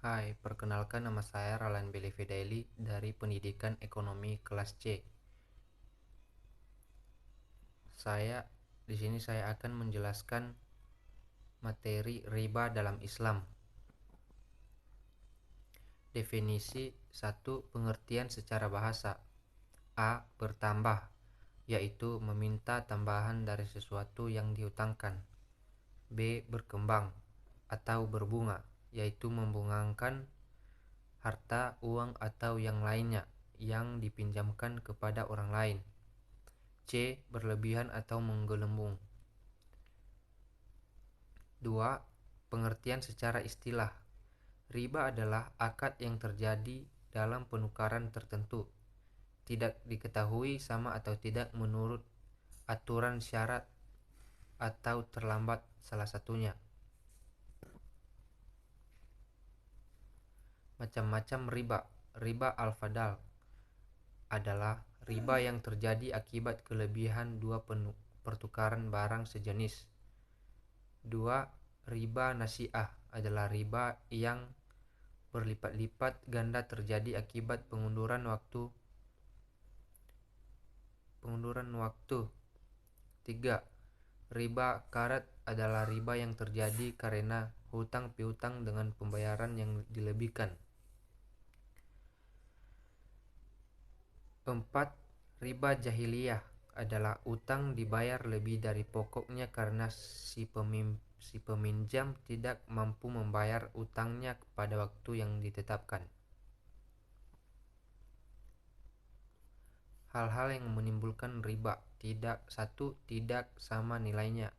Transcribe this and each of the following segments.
Hai, perkenalkan nama saya Ralan Billy Fidaili dari Pendidikan Ekonomi kelas C. Di sini saya akan menjelaskan materi riba dalam Islam. Definisi 1. Pengertian secara bahasa. A. Bertambah, yaitu meminta tambahan dari sesuatu yang dihutangkan. B. Berkembang atau berbunga, yaitu membungangkan harta, uang, atau yang lainnya yang dipinjamkan kepada orang lain. C. Berlebihan atau menggelembung. 2. Pengertian secara istilah. Riba adalah akad yang terjadi dalam penukaran tertentu, tidak diketahui sama atau tidak menurut aturan syarat atau terlambat salah satunya. Macam-macam riba. Riba al-fadal adalah riba yang terjadi akibat kelebihan dua pertukaran barang sejenis. 2. Riba nasi'ah adalah riba yang berlipat-lipat ganda terjadi akibat pengunduran waktu. 3. Riba karat adalah riba yang terjadi karena hutang piutang dengan pembayaran yang dilebihkan. 4. Riba jahiliyah adalah utang dibayar lebih dari pokoknya karena si peminjam tidak mampu membayar utangnya pada waktu yang ditetapkan. Hal-hal yang menimbulkan riba. 1. Tidak sama nilainya.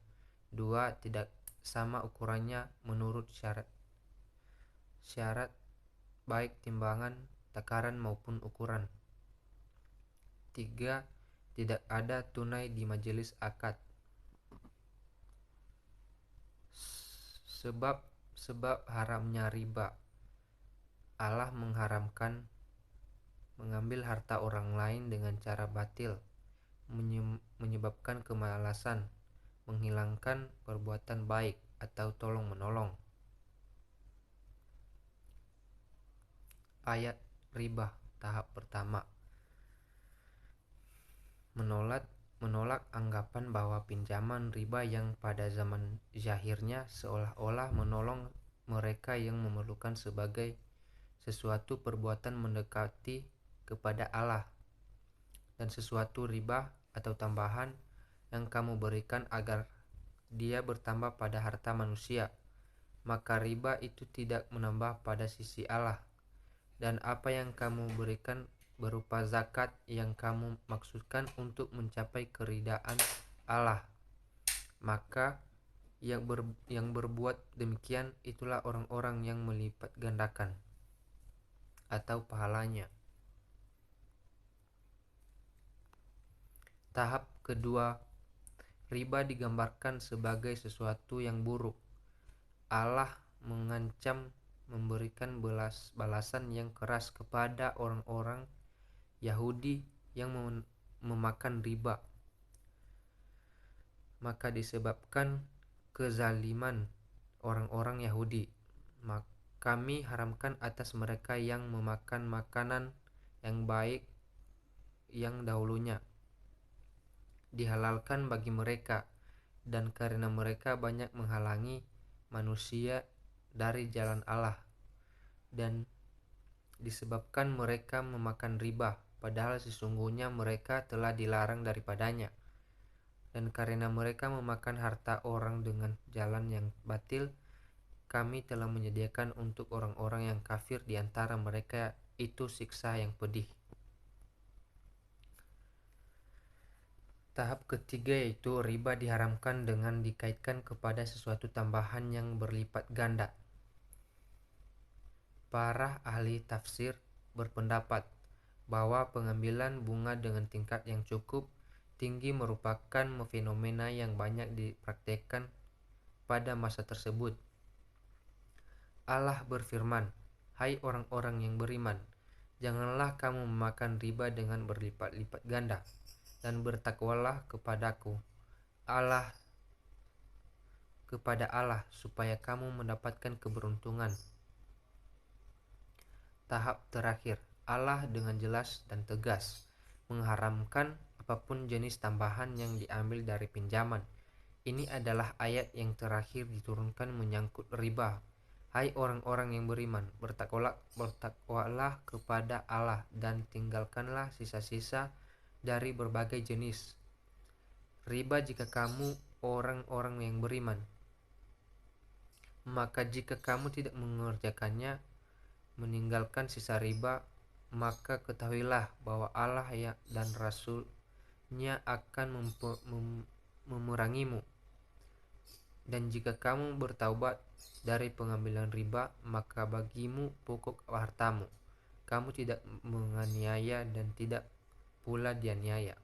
2. Tidak sama ukurannya menurut syarat baik timbangan, takaran maupun ukuran. 3. Tidak ada tunai di majelis akad. Sebab haramnya riba. Allah mengharamkan mengambil harta orang lain dengan cara batil, menyebabkan kemalasan, menghilangkan perbuatan baik atau tolong menolong. Ayat riba tahap pertama. Menolak anggapan bahwa pinjaman riba yang pada zaman zahirnya seolah-olah menolong mereka yang memerlukan sebagai sesuatu perbuatan mendekati kepada Allah, dan sesuatu riba atau tambahan yang kamu berikan agar dia bertambah pada harta manusia, maka riba itu tidak menambah pada sisi Allah. Dan apa yang kamu berikan berupa zakat yang kamu maksudkan untuk mencapai keridaan Allah, maka yang berbuat demikian itulah orang-orang yang melipat gandakan atau pahalanya. Tahap kedua, riba digambarkan sebagai sesuatu yang buruk. Allah mengancam memberikan balasan yang keras kepada orang-orang Yahudi yang memakan riba. Maka disebabkan kezaliman orang-orang Yahudi, kami haramkan atas mereka yang memakan makanan yang baik yang dahulunya dihalalkan bagi mereka, dan karena mereka banyak menghalangi manusia dari jalan Allah, dan disebabkan mereka memakan riba, padahal sesungguhnya mereka telah dilarang daripadanya, dan karena mereka memakan harta orang dengan jalan yang batil, kami telah menyediakan untuk orang-orang yang kafir di antara mereka itu siksa yang pedih. Tahap ketiga yaitu riba diharamkan dengan dikaitkan kepada sesuatu tambahan yang berlipat ganda. Para ahli tafsir berpendapat bahwa pengambilan bunga dengan tingkat yang cukup tinggi merupakan fenomena yang banyak dipraktikkan pada masa tersebut. Allah berfirman, "Hai orang-orang yang beriman, janganlah kamu memakan riba dengan berlipat-lipat ganda, dan bertakwalah kepada Allah supaya kamu mendapatkan keberuntungan." tahap terakhir. Allah dengan jelas dan tegas mengharamkan apapun jenis tambahan yang diambil dari pinjaman. Ini adalah ayat yang terakhir diturunkan menyangkut riba. Hai orang-orang yang beriman, bertakwalah kepada Allah dan tinggalkanlah sisa-sisa dari berbagai jenis riba jika kamu orang-orang yang beriman. Maka jika kamu tidak mengerjakannya, meninggalkan sisa riba, maka ketahuilah bahwa Allah dan Rasul-Nya akan memerangimu. Dan jika kamu bertaubat dari pengambilan riba, maka bagimu pokok hartamu. Kamu tidak menganiaya dan tidak pula dianiaya.